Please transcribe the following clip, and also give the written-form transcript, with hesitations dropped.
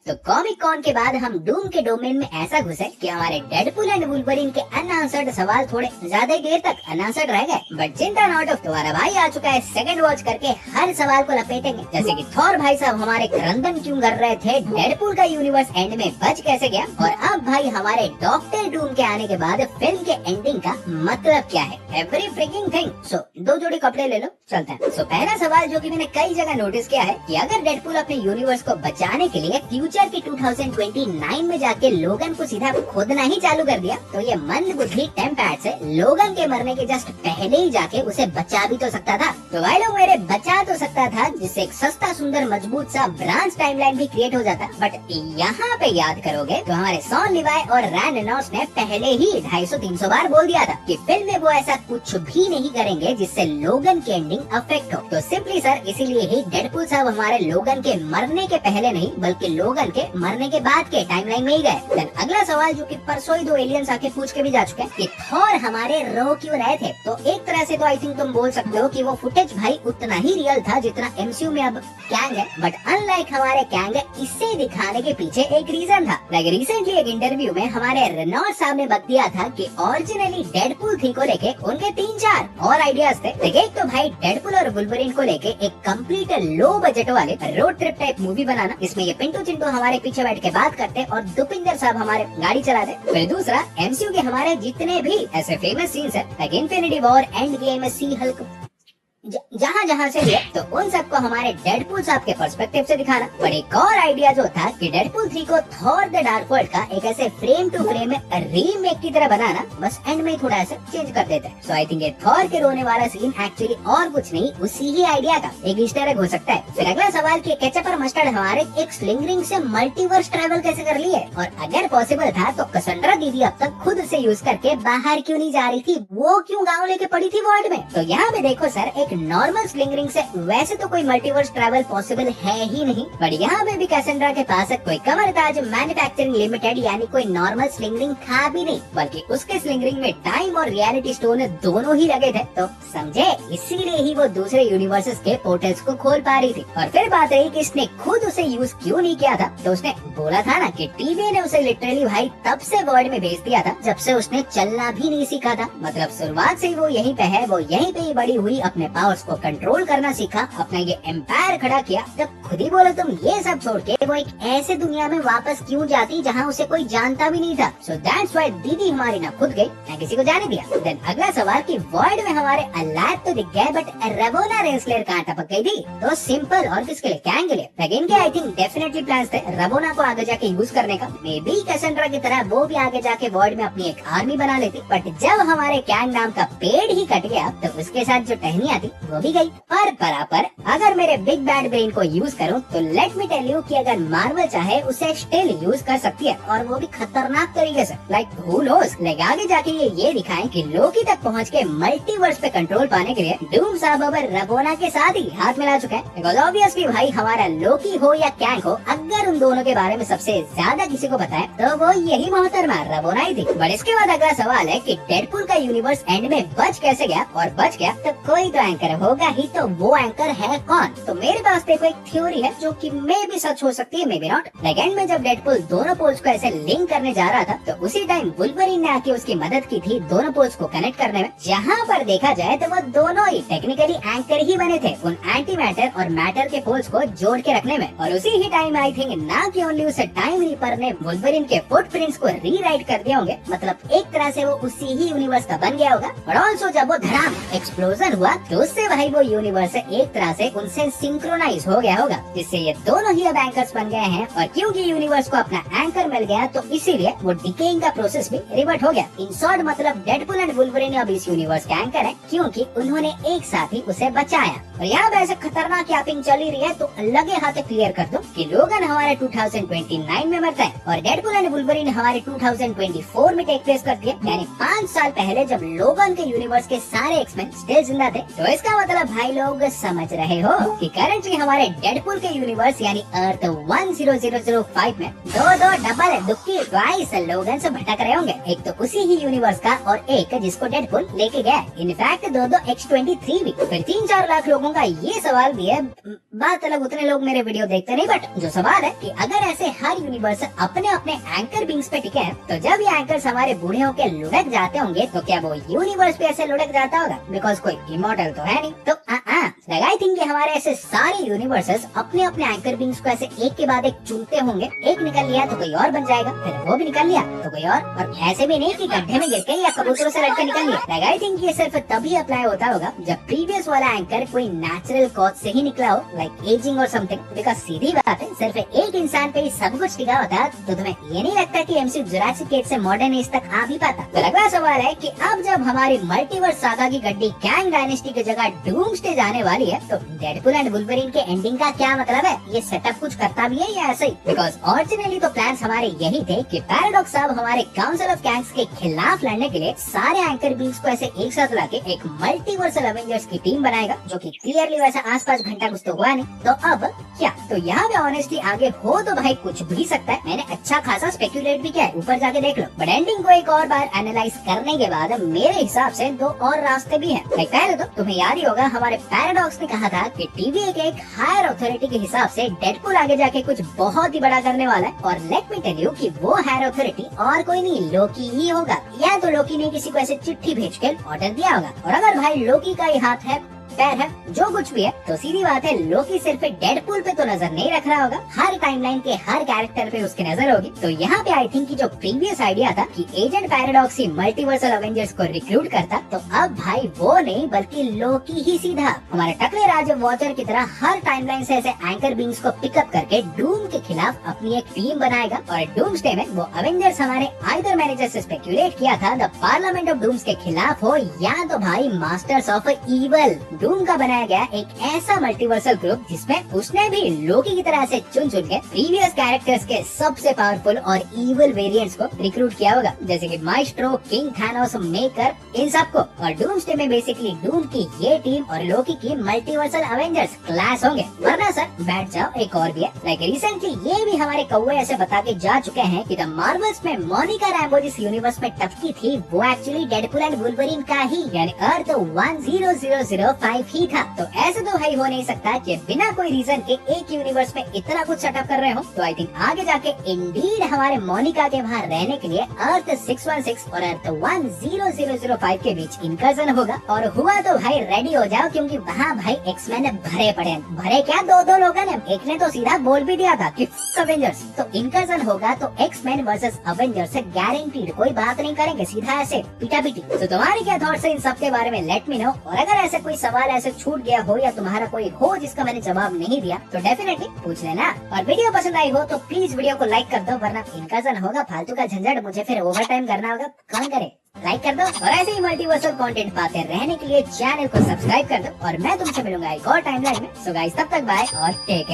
तो comic cone के बाद हम डूम के डोमेन में ऐसा घुसे कि हमारे डेडपुल एंड वुल्वरीन के अनआंसर्ड सवाल थोड़े ज्यादा देर तक अनआंसर्ड रह गए। बट चिंता नॉट ऑफ, तुम्हारा भाई आ चुका है सेकंड वॉच करके हर सवाल को लपेटेंगे। जैसे कि थॉर भाई साहब हमारे क्रंदन क्यों कर रहे थे, डेडपुल का यूनिवर्स एंड में बच कैसे गया, और अब भाई हमारे डॉक्टर डूम के आने के बाद फिल्म के एंडिंग का मतलब क्या है, एवरी फ्रिकिंग थिंग। सो 2 जोड़ी कपड़े ले लो, चलते हैं। सो पहला सवाल जो कि मैंने कई जगह नोटिस किया है कि अगर डेडपुल अपने यूनिवर्स को बचाने के लिए फ्यूचर की 2029 में जाके लोगन को सीधा खोदना ही चालू कर दिया, तो ये मंद बुद्धि टेम्पैड से लोगन के मरने के जस्ट पहले ही जाके उसे बचा भी तो सकता था। तो भाई लोग मेरे बचा तो सकता था, जिससे एक सस्ता सुंदर मजबूत सा ब्रांच टाइमलाइन भी क्रिएट हो जाता। बट यहाँ पे याद करोगे तो हमारे सॉन लिवाई और रैन रेनॉल्ड्स ने पहले ही 250-300 बार बोल दिया था कि फिल्म में वो ऐसा कुछ भी नहीं करेंगे जिससे लोगन की एंडिंग अफेक्ट हो। तो सिंपली सर इसीलिए ही डेडपुल साहब हमारे लोगन के मरने के पहले नहीं बल्कि लोगन के मरने के बाद के टाइमलाइन में ही गए। देन अगला सवाल जो कि परसों ही 2 एलियंस आके पूछ के भी जा चुके हैं कि थॉर हमारे रो क्यों रहे थे। तो एक तरह से तो आई थिंक तुम बोल सकते हो कि वो फुटेज भाई उतना ही रियल था जितना एमसीयू में अब कैंग है। बट अनलाइक हमारे कैंग इसे दिखाने के पीछे एक रीजन था। लाइक रिसेंटली एक इंटरव्यू में हमारे रेनॉल्ड्स साहब ने बता दिया था कि ओरिजिनली डेडपुल 3 को लेके उनके 3-4 और आइडियाज थे। एक तो भाई डेडपुल और वुल्वरीन को लेके एक कंप्लीट लो बजट वाले रोड ट्रिप टाइप मूवी बनाना, इसमें ये पिंटू चिंटू हमारे पीछे बैठ के बात करते और दुपिंदर साहब हमारे गाड़ी चलाते। फिर दूसरा एमसीयू के हमारे जितने भी ऐसे फेमस सीन्स है like infinity war, end game, she Hulk, जहाँ से लिया तो उन सबको हमारे डेडपुल साहब के पर्सपेक्टिव से दिखाना। पर एक और आइडिया जो था कि डेडपुल 3 को थॉर द डार्क वर्ल्ड का एक ऐसे फ्रेम टू फ्रेम रीमेक की तरह बनाना, बस एंड में थोड़ा ऐसे चेंज कर देते हैं। सो आई थिंक ये थॉर के रोने वाला सीन एक्चुअली और कुछ नहीं उसी ही आइडिया का एक ईस्टर एग हो सकता है। फिर अगला सवाल कि केचप और मस्टर्ड हमारे एक स्लिंग रिंग से मल्टीवर्स ट्रेवल कैसे कर लिए, और अगर पॉसिबल था तो कसंड्रा दीदी अब तक खुद से यूज करके बाहर क्यों नहीं जा रही थी, वो क्यों गाँव लेके पड़ी थी वार्ड में। तो यहाँ पे देखो सर, एक नॉर्मल स्लिंग रिंग से वैसे तो कोई मल्टीवर्स ट्रैवल पॉसिबल है ही नहीं, पर यहाँ पे भी कैसेंड्रा के पास कोई कमरताज मैन्युफैक्चरिंग लिमिटेड यानी कोई नॉर्मल स्लिंग रिंग था भी नहीं, बल्कि उसके स्लिंग रिंग में टाइम और रियलिटी स्टोन दोनों ही लगे थे। तो समझे, इसीलिए ही वो दूसरे यूनिवर्सेस के पोर्टल्स को खोल पा रही थी। और फिर बात रही कि इसने खुद उसे यूज क्यों नहीं किया था, तो उसने बोला था ना कि टीवी ने उसे लिटरली भाई तब से वर्ल्ड में भेज दिया था जब से उसने चलना भी नहीं सीखा था। मतलब शुरुआत से वो यहीं पे है, वो यहीं पे ही बड़ी हुई, अपने पावर्स को कंट्रोल करना सीखा, अपना ये एम्पायर खड़ा किया। जब खुद ही बोलो तुम ये सब छोड़ के वो एक ऐसे दुनिया में वापस क्यों जाती जहाँ उसे कोई जानता भी नहीं था। सो दैट्स व्हाई दीदी हमारी ना खुद गई ना किसी को जाने दिया। देन अगला सवाल कि वर्ल्ड में हमारे अल्लाह तो दिख गए बट रवोना रेंसलेयर कहाँ टपक गई थी। तो सिंपल, और किसके लिए, कैंग के लिए। लेकिन के आई थिंक डेफिनेटली प्लान्स थे रवोना को आगे जाके यूज करने का। मे बी कैसेंड्रा की तरह वो भी आगे जाके वर्ल्ड में अपनी एक आर्मी बना लेती। बट जब हमारे कैंग नाम का पेड़ ही कट गया तो उसके साथ जो टहनियाँ थी वो भी गई। पर बराबर अगर मेरे बिग बैड ब्रेन को यूज करूं तो लेट मी टेल यू कि अगर मार्वल चाहे उसे स्टिल यूज कर सकती है, और वो भी खतरनाक तरीके से। लाइक हू नोस, लाइक आगे जाके ये दिखाएं कि लोकी तक पहुंच के मल्टीवर्स पे कंट्रोल पाने के लिए डूम साहब अब रवोना के साथ ही हाथ मिला चुके हैं। बिकॉज ऑब्वियसली भाई हमारा लोकी हो या कैंग हो, अगर उन दोनों के बारे में सबसे ज्यादा किसी को बताए तो वो यही मोहतरमा रवोना ही थी। बट इसके बाद अगला सवाल है कि डेडपुल का यूनिवर्स एंड में बच कैसे गया, और बच गया तो कोई तो एंकर होगा ही, तो वो एंकर है कौन। तो मेरे पास देखो एक थ्योरी है जो कि मे भी सच हो सकती है, may be not. Like and में जब डेडपुल दोनों पोल्स को ऐसे लिंक करने जा रहा था तो उसी टाइम वुल्वरीन ने आके उसकी मदद की थी दोनों पोल्स को कनेक्ट करने में। जहाँ पर देखा जाए तो वो दोनों ही टेक्निकली एंकर ही बने थे उन एंटी मैटर और मैटर के पोल्स को जोड़ के रखने में। और उसी ही टाइम आई थिंक ना कि ओनली उसे टाइम रीपर ने वुल्वरीन के फुटप्रिंट्स को रीराइट कर दिए होंगे, मतलब एक तरह से वो उसी ही यूनिवर्स का बन गया होगा। और ऑल्सो जब वो धड़ाम एक्सप्लोजन हुआ तो उससे भाई वो यूनिवर्स एक तरह से उनसे सिंक्रोनाइज हो गया होगा, जिससे ये दोनों ही अब एंकर्स बन गए हैं। और क्योंकि यूनिवर्स को अपना एंकर मिल गया तो इसीलिए वो डिकेइंग का प्रोसेस भी रिवर्ट हो गया। इन शॉर्ट मतलब डेडपुल एंड वुल्वरीन अब इस यूनिवर्स के एंकर है क्योंकि उन्होंने एक साथ ही उसे बचाया। और यहाँ पे ऐसे खतरनाक यापिंग चल ही रही है तो लगे हाथ क्लियर कर दो कि लोगन हमारे 2029 में मरता है और डेडपुल एंड वुल्वरीन हमारे 2024 में टेक प्लेस करती है, यानी 5 साल पहले जब लोगन के यूनिवर्स के सारे एक्समैन स्टिल जिंदा थे। तो इसका मतलब भाई लोग समझ रहे हो कि करंटली हमारे डेडपुल के यूनिवर्स यानी अर्थ 10005 में दो डबल दुक्की ट्वाइस लोगन से भटक रहे होंगे। एक तो उसी ही यूनिवर्स का और एक जिसको डेडपुल लेके गया। इनफैक्ट दो X-23 भी। फिर 3-4 लाख लोगों का ये सवाल भी है, बात अलग उतने लोग मेरे वीडियो देखते नहीं, बट जो सवाल है कि अगर ऐसे हर यूनिवर्स अपने अपने एंकर बींग्स पे टिके हैं, तो जब ये एंकर्स हमारे बूढ़े होके लुढ़क जाते होंगे तो क्या वो यूनिवर्स भी ऐसे लुढ़क जाता होगा? बिकॉज कोई इमॉर्टल तो है नहीं। तो आई थिंक हमारे ऐसे सारे यूनिवर्सेस अपने अपने एंकर बींग्स को ऐसे एक के बाद एक चुनते होंगे। एक निकल लिया तो कोई और बन जाएगा, फिर वो भी निकल लिया तो कोई और ऐसे भी नहीं कि गड्ढे में गिर के या कबूतरों से लड़के निकल लिया। आई थिंक ये सिर्फ तभी अप्लाई होता होगा जब प्रीवियस वाला एंकर कोई नेचुरल कॉज से ही निकला हो, लाइक एजिंग और समथिंग। बिकॉज सीधी बात है, सिर्फ एक इंसान पे ही सब कुछ टिका होता तो तुम्हें ये नहीं लगता कि एमसीयू जुरासिक एज से मॉडर्न एज तक आ भी पाता? तो अगला सवाल है कि अब जब हमारी मल्टीवर्स सागा की गड्डी कैंग डायनेस्टी की जगह डूम्सडे जाने वाली है, तो डेडपुल एंड वुल्वरीन के एंडिंग का क्या मतलब है? ये सेटअप कुछ करता भी है या ऐसे ही? बिकॉज ओरिजिनली तो प्लान्स हमारे यही थे कि पैराडॉक्स साहब हमारे काउंसिल ऑफ कैंग्स के खिलाफ लड़ने के लिए सारे एंकर बींग्स को ऐसे एक साथ लाके एक मल्टीवर्सल अवेंजर्स की टीम बनाएगा, जो कि क्लियरली वैसा आसपास घंटा कुछ तो हुआ नहीं। तो अब क्या? तो यहाँ पे ऑनेस्टली आगे हो तो भाई कुछ भी सकता है। मैंने अच्छा खासा स्पेक्यूलेट भी किया है, ऊपर जाके देख लो। बट एंडिंग को एक और बार एनालाइज करने के बाद मेरे हिसाब से दो और रास्ते भी हैं। पहले तो तुम्हें याद ही होगा हमारे पैराडॉक्स ने कहा था कि टीवीए के एक हायर अथॉरिटी के हिसाब से डेडपुल आगे जाके कुछ बहुत ही बड़ा करने वाला है। और लेट मी टेल यू कि वो हायर अथॉरिटी और कोई नहीं, लोकी ही होगा। या तो लोकी ने किसी को ऐसे चिट्ठी भेज कर ऑर्डर दिया होगा। और अगर भाई लोकी का ही हाथ है, पैर है, जो कुछ भी है, तो सीधी बात है लोकी सिर्फ डेडपुल पे तो नजर नहीं रख रहा होगा, हर टाइमलाइन के हर कैरेक्टर पे उसकी नजर होगी। तो यहाँ पे आई थिंक जो प्रीवियस आइडिया था कि एजेंट पैराडॉक्स ही मल्टीवर्सल अवेंजर्स को रिक्रूट करता, तो अब भाई वो नहीं बल्कि लोकी ही सीधा हमारे टकले राज वॉचर की तरह हर टाइमलाइन से ऐसे एंकर बींग्स को पिकअप करके डूम के खिलाफ अपनी एक टीम बनाएगा। और डूम्सडे में वो अवेंजर्स हमारे आइदर मैनेजर से स्पेक्यूलेट किया था द पार्लियामेंट ऑफ डूम्स के खिलाफ हो, या तो भाई मास्टर्स ऑफ इवल डूम का बनाया गया एक ऐसा मल्टीवर्सल ग्रुप जिसमें उसने भी लोकी की तरह से चुन के प्रीवियस कैरेक्टर्स के सबसे पावरफुल और इवल वेरिएंट्स को रिक्रूट किया होगा, जैसे कि माइस्ट्रो, किंग थानोस, मेकर, इन सबको। और डूम्सडे में बेसिकली डूम की ये टीम और लोकी की मल्टीवर्सल अवेंजर्स क्लास होंगे। वरना सर बैठ जाओ, एक और भी है। लाइक रिसेंटली ये भी हमारे कौवे ऐसे बता के जा चुके हैं कि द मार्वल्स में मोनिका रैम्बो जिस यूनिवर्स में टपकी थी वो एक्चुअली डेडपुल एंड वुल्वरीन का ही यानी अर्थ 10005 ही था। तो ऐसे तो भाई हो नहीं सकता कि बिना कोई रीजन के एक यूनिवर्स में इतना कुछ सेटअप कर रहे हो। तो आई थिंक आगे जाके इंडीड हमारे मोनिका के वहाँ रहने के लिए अर्थ 616 और अर्थ 10005 के बीच इनकर्जन होगा। और हुआ तो भाई रेडी हो जाओ, क्योंकि वहाँ भाई एक्समैन भरे पड़े हैं। भरे क्या, दो लोग हैं। एक ने तो सीधा बोल भी दिया था कि अवेंजर्स। तो इनकर्जन होगा तो एक्समैन वर्सेस अवेंजर्स से गारंटीड, कोई बात नहीं करेंगे, सीधा ऐसे पीटा पीटी। तो तुम्हारे क्या थॉट्स है इन सब के बारे में? Let me know. और अगर ऐसे कोई सवाल ऐसे छूट गया हो या तुम्हारा कोई हो जिसका मैंने जवाब नहीं दिया तो डेफिनेटली पूछ लेना। और वीडियो पसंद आई हो तो प्लीज वीडियो को लाइक कर दो, वरना इनकर्जन होगा फालतू का झंझट, मुझे फिर ओवर टाइम करना होगा। कौन करे? लाइक कर दो। और ऐसे ही मल्टीवर्सल कंटेंट पाते रहने के लिए चैनल को सब्सक्राइब कर दो। और मैं तुमसे मिलूंगा एक और टाइमलाइन में। सो गाइस तब तक बाय और टेक केयर।